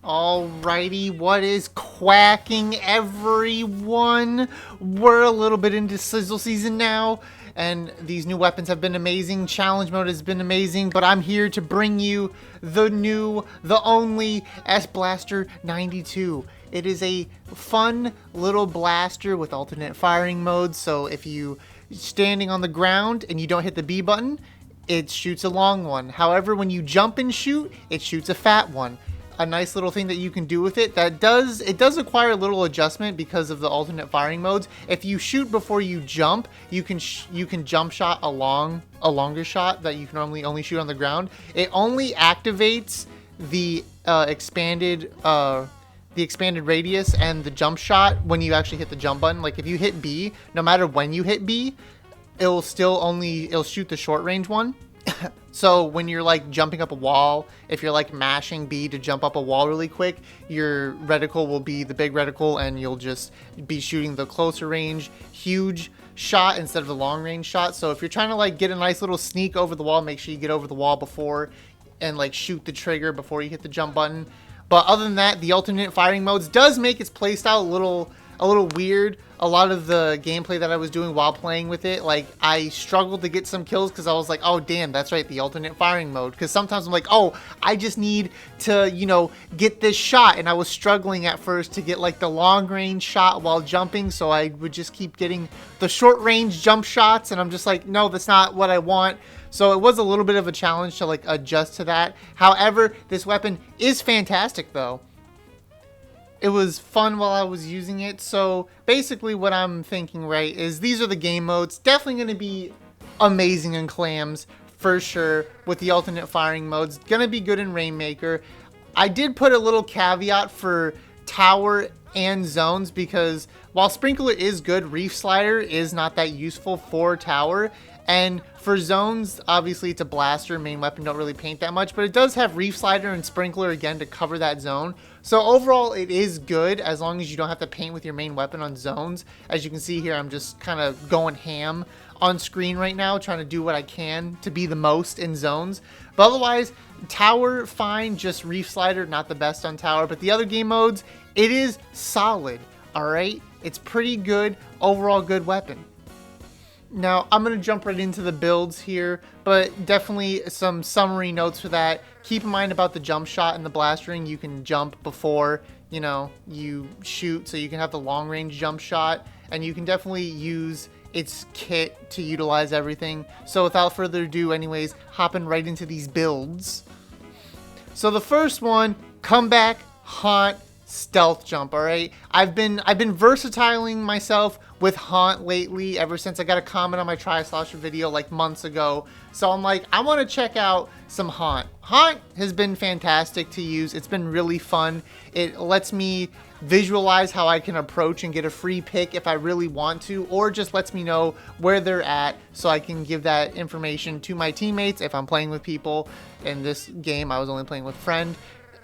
Alrighty, what is quacking, everyone? We're a little bit into Sizzle season now, and these new weapons have been amazing. Challenge mode has been amazing, but I'm here to bring you the new, the only S-Blaster 92. It is a fun little blaster with alternate firing modes, so if you standing on the ground and you don't hit the B button, it shoots a long one. However, when you jump and shoot, it shoots a fat one. A nice little thing that you can do with it that does require a little adjustment because of the alternate firing modes. If you shoot before you jump, you can jump shot a longer shot that you can normally only shoot on the ground. It only activates the expanded radius and the jump shot when you actually hit the jump button. Like if you hit B, no matter when you hit B, it'll shoot the short range one. So when you're like jumping up a wall, if you're like mashing B to jump up a wall really quick, your reticle will be the big reticle and you'll just be shooting the closer range huge shot instead of the long range shot. So if you're trying to like get a nice little sneak over the wall, make sure you get over the wall before and like shoot the trigger before you hit the jump button. But other than that, the alternate firing modes does make its playstyle a little weird. A lot of the gameplay that I was doing while playing with it, like I struggled to get some kills because I was like, oh damn, that's right, the alternate firing mode. Because sometimes I'm like, oh, I just need to, you know, get this shot, and I was struggling at first to get like the long range shot while jumping, so I would just keep getting the short range jump shots, and I'm just like, no, that's not what I want. So it was a little bit of a challenge to like adjust to that. However, this weapon is fantastic though. It was fun while I was using it. So basically what I'm thinking, right, is these are the game modes. Definitely going to be amazing in clams for sure with the alternate firing modes. Going to be good in Rainmaker. I did put a little caveat for tower and zones because while Sprinkler is good, Reef Slider is not that useful for tower. And for zones, obviously it's a blaster, main weapon, don't really paint that much, but it does have Reef Slider and Sprinkler again to cover that zone. So overall it is good as long as you don't have to paint with your main weapon on zones. As you can see here, I'm just kind of going ham on screen right now, trying to do what I can to be the most in zones. But otherwise, tower, fine, just Reef Slider, not the best on tower. But the other game modes, it is solid, alright? It's pretty good, overall good weapon. Now, I'm going to jump right into the builds here, but definitely some summary notes for that. Keep in mind about the jump shot and the blastering. You can jump before, you know, you shoot, so you can have the long range jump shot, and you can definitely use its kit to utilize everything. So without further ado, anyways, hopping right into these builds. So the first one, Comeback Haunt Stealth Jump, alright? I've been versatiling myself with Haunt lately ever since I got a comment on my Tri-Slosher video like months ago. So I'm like, I want to check out some Haunt. Haunt has been fantastic to use. It's been really fun. It lets me visualize how I can approach and get a free pick if I really want to, or just lets me know where they're at so I can give that information to my teammates if I'm playing with people. In this game, I was only playing with friend.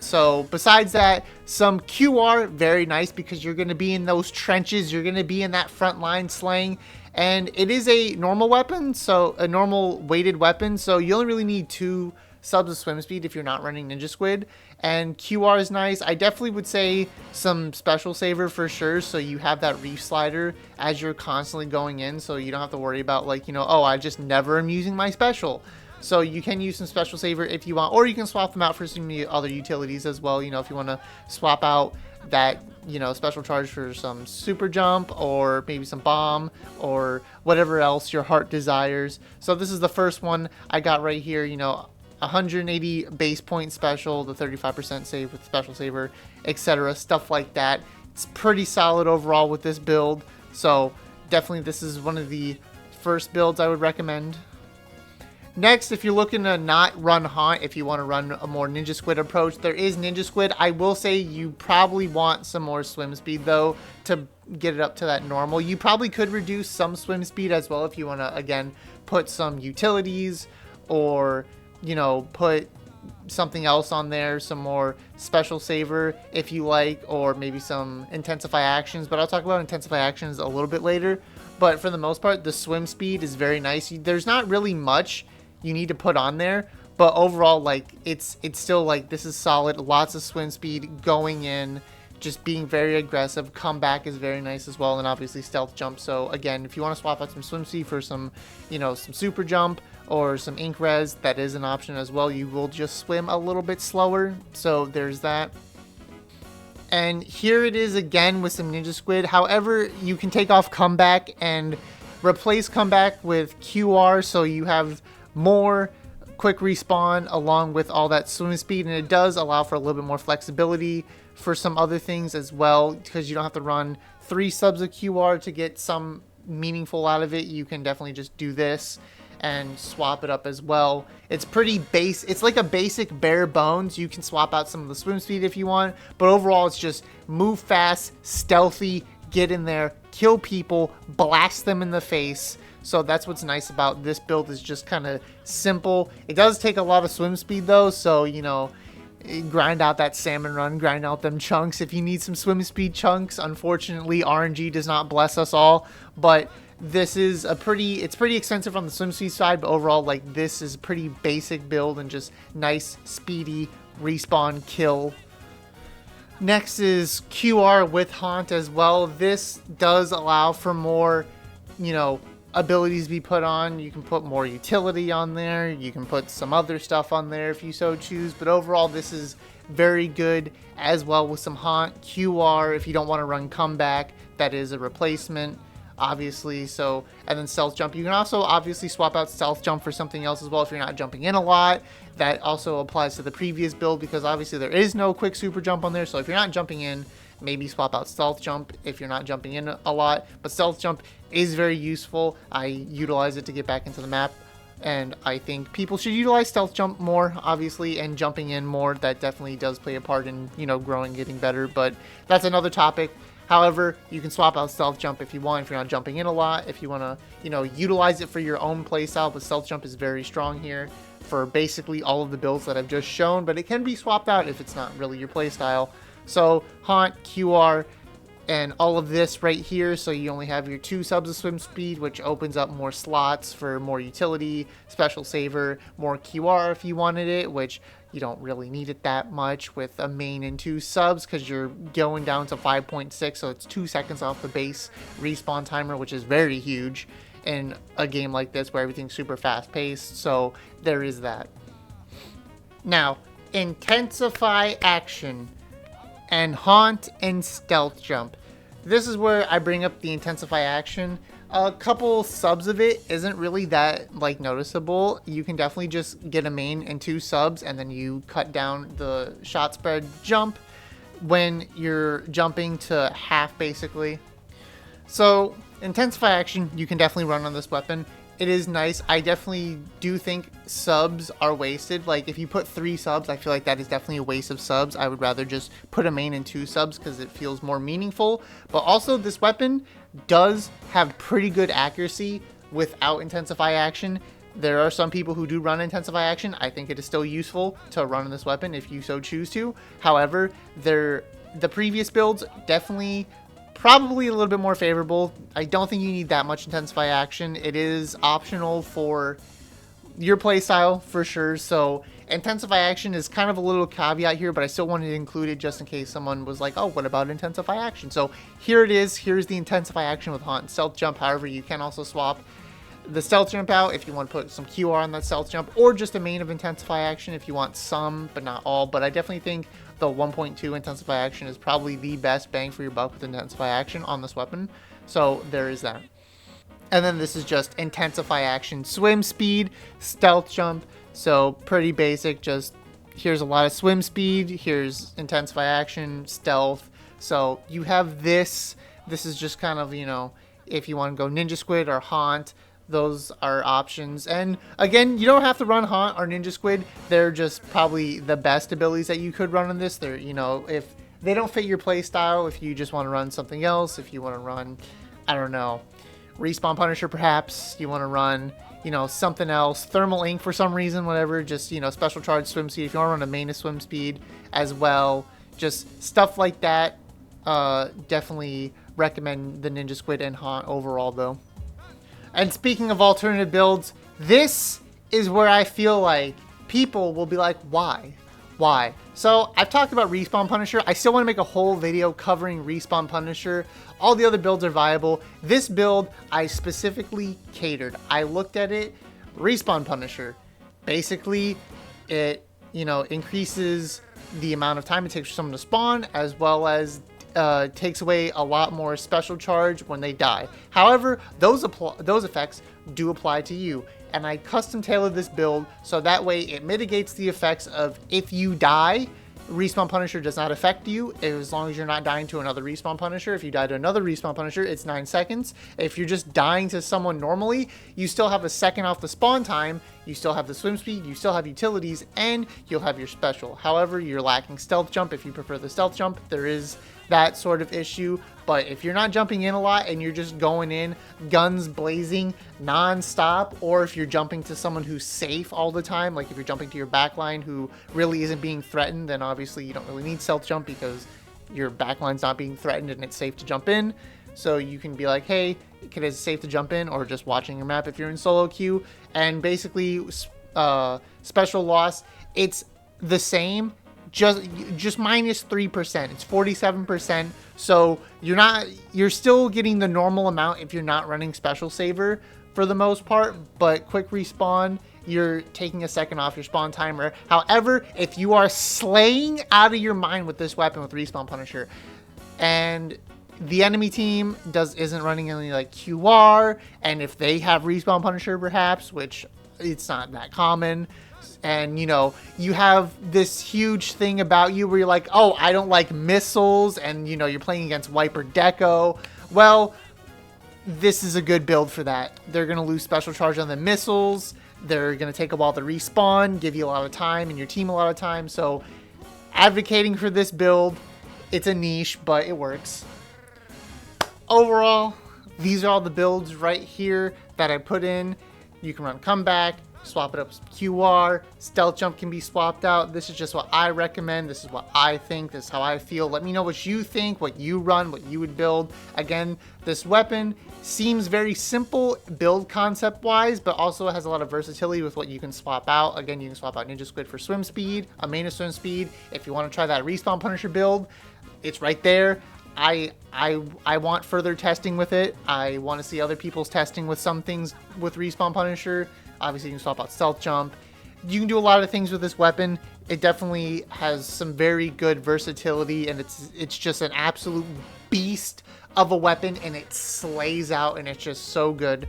So besides that, some QR, very nice because you're going to be in those trenches. You're going to be in that front line slaying. And it is a normal weapon, so a normal weighted weapon. So you only really need 2 subs of swim speed if you're not running Ninja Squid. And QR is nice. I definitely would say some special saver for sure. So you have that Reef Slider as you're constantly going in. So you don't have to worry about like, you know, oh, I just never am using my special. So you can use some special saver if you want, or you can swap them out for some other utilities as well. You know, if you want to swap out that, you know, special charge for some super jump or maybe some bomb or whatever else your heart desires. So this is the first one I got right here, you know, 180 base point special, the 35% save with special saver, etc. Stuff like that. It's pretty solid overall with this build. So definitely this is one of the first builds I would recommend. Next, if you're looking to not run Haunt, if you want to run a more Ninja Squid approach, there is Ninja Squid. I will say you probably want some more swim speed, though, to get it up to that normal. You probably could reduce some swim speed as well if you want to, again, put some utilities or, you know, put something else on there, some more special saver if you like, or maybe some intensify actions. But I'll talk about intensify actions a little bit later. But for the most part, the swim speed is very nice. There's not really much you need to put on there, But overall, like it's still like this is solid. Lots of swim speed going in, just being very aggressive. Comeback is very nice as well, and obviously stealth jump. So again, if you want to swap out some swim speed for some, some super jump or some ink res, that is an option as well. You will just swim a little bit slower, so there's that. And here it is again with some Ninja Squid. However, you can take off comeback and replace comeback with QR, so you have more quick respawn along with all that swim speed, and it does allow for a little bit more flexibility for some other things as well, because you don't have to run 3 subs of QR to get some meaningful out of it. You can definitely just do this and swap it up as well. It's pretty base. It's like a basic bare bones. You can swap out some of the swim speed if you want, but overall it's just move fast, stealthy, get in there, kill people, blast them in the face. So that's what's nice about this build, is just kind of simple. It does take a lot of swim speed though, so grind out that salmon run, grind out them chunks if you need some swim speed chunks. Unfortunately, RNG does not bless us all, but this is it's pretty expensive on the swim speed side, but overall, like, this is a pretty basic build and just nice, speedy respawn kill. Next is QR with Haunt as well. This does allow for more, abilities to be put on. You can put more utility on there. You can put some other stuff on there if you so choose. But overall, this is very good as well with some Haunt. QR, if you don't want to run comeback, that is a replacement, obviously. So, and then stealth jump. You can also obviously swap out stealth jump for something else as well if you're not jumping in a lot. That also applies to the previous build, because obviously there is no quick super jump on there. So if you're not jumping in, maybe swap out stealth jump if you're not jumping in a lot. But stealth jump is very useful. I utilize it to get back into the map, and I think people should utilize stealth jump more, obviously, and jumping in more. That definitely does play a part in, growing, getting better, but that's another topic. However, you can swap out stealth jump if you want, if you're not jumping in a lot, if you want to, utilize it for your own playstyle. But stealth jump is very strong here for basically all of the builds that I've just shown, but it can be swapped out if it's not really your playstyle. So Haunt, QR, and all of this right here, so you only have your 2 subs of swim speed, which opens up more slots for more utility, special saver, more QR if you wanted it, which you don't really need it that much with a main and 2 subs, because you're going down to 5.6, so it's 2 seconds off the base respawn timer, which is very huge in a game like this where everything's super fast paced. So there is that. Now, intensify action and Haunt and stealth jump. This is where I bring up the intensify action. A couple subs of it isn't really that noticeable. You can definitely just get a main and 2 subs, and then you cut down the shot spread jump when you're jumping to half, basically. So intensify action, you can definitely run on this weapon. It is nice. I definitely do think subs are wasted. Like, if you put 3 subs, I feel like that is definitely a waste of subs. I would rather just put a main and 2 subs because it feels more meaningful. But also, this weapon does have pretty good accuracy without intensify action. There are some people who do run intensify action. I think it is still useful to run on this weapon if you so choose to. However, the previous builds definitely probably a little bit more favorable. I don't think you need that much intensify action. It is optional for your playstyle for sure. So intensify action is kind of a little caveat here, but I still wanted to include it just in case someone was like, oh, what about intensify action? So here it is. Here's the intensify action with Haunt and stealth jump. However, you can also swap the stealth jump out if you want to put some QR on that stealth jump, or just a main of intensify action if you want some, but not all. But I definitely think the 1.2 intensify action is probably the best bang for your buck with intensify action on this weapon. So there is that. And then this is just intensify action, swim speed, stealth jump. So pretty basic, just here's a lot of swim speed, here's intensify action, stealth. So you have this is just kind of, if you want to go Ninja Squid or Haunt, those are options. And again, you don't have to run Haunt or Ninja Squid. They're just probably the best abilities that you could run on this. They're, if they don't fit your play style, if you just want to run something else, if you want to run, I don't know, Respawn Punisher perhaps, you want to run, something else, Thermal Ink for some reason, whatever, just, special charge swim speed, if you want to run a main of swim speed as well, just stuff like that. Definitely recommend the Ninja Squid and Haunt overall though. And speaking of alternative builds, this is where I feel like people will be like, why? Why? So I've talked about Respawn Punisher. I still want to make a whole video covering Respawn Punisher. All the other builds are viable. This build I specifically catered. I looked at it. Respawn Punisher. Basically, it, you know, increases the amount of time it takes for someone to spawn, as well as takes away a lot more special charge when they die. However, those effects do apply to you, and I custom tailored this build so that way it mitigates the effects of if you die. Respawn Punisher does not affect you as long as you're not dying to another Respawn Punisher. If you die to another Respawn Punisher, it's 9 seconds. If you're just dying to someone normally, you still have a second off the spawn time, you still have the swim speed, you still have utilities, and you'll have your special. However, you're lacking stealth jump. If you prefer the stealth jump, there is that sort of issue. But if you're not jumping in a lot and you're just going in guns blazing non-stop, or if you're jumping to someone who's safe all the time, like if you're jumping to your backline who really isn't being threatened, then obviously you don't really need stealth jump because your backline's not being threatened and it's safe to jump in. So you can be like, hey, it's safe to jump in, or just watching your map if you're in solo queue. And basically special loss, it's the same, just minus 3%. It's 47%. So you're still getting the normal amount if you're not running special saver for the most part, but quick respawn, you're taking a second off your spawn timer. However, if you are slaying out of your mind with this weapon with Respawn Punisher, and the enemy team isn't running any like QR, and if they have Respawn Punisher perhaps, which it's not that common, and you know, you have this huge thing about you where you're like, oh, I don't like missiles, and you know, you're playing against Wiper Deco, well, this is a good build for that. They're going to lose special charge on the missiles, they're going to take a while to respawn, give you a lot of time and your team a lot of time. So advocating for this build, it's a niche, but it works. Overall, these are all the builds right here that I put in. You can run comeback, swap it up with QR, stealth jump can be swapped out. This is just what I recommend. This is what I think. This is how I feel. Let me know what you think, what you run, what you would build. Again, this weapon seems very simple build concept wise, but also has a lot of versatility with what you can swap out. Again, you can swap out Ninja Squid for swim speed, a main of swim speed. If you want to try that Respawn Punisher build, it's right there. I want further testing with it. I want to see other people's testing with some things with Respawn Punisher. Obviously, you can swap out stealth jump. You can do a lot of things with this weapon. It definitely has some very good versatility, and it's just an absolute beast of a weapon, and it slays out, and it's just so good.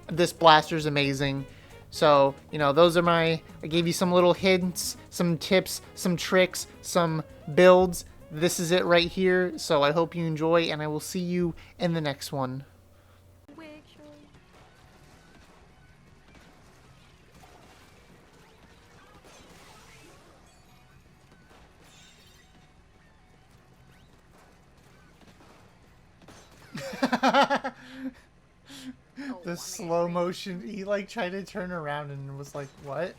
This blaster's amazing. So, you know, I gave you some little hints, some tips, some tricks, some builds. This is it right here. So I hope you enjoy, and I will see you in the next one. The slow motion, he like tried to turn around and was like, what?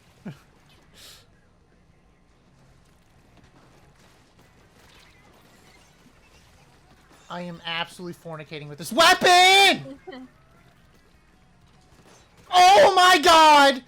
I am absolutely fornicating with this weapon! Oh my god!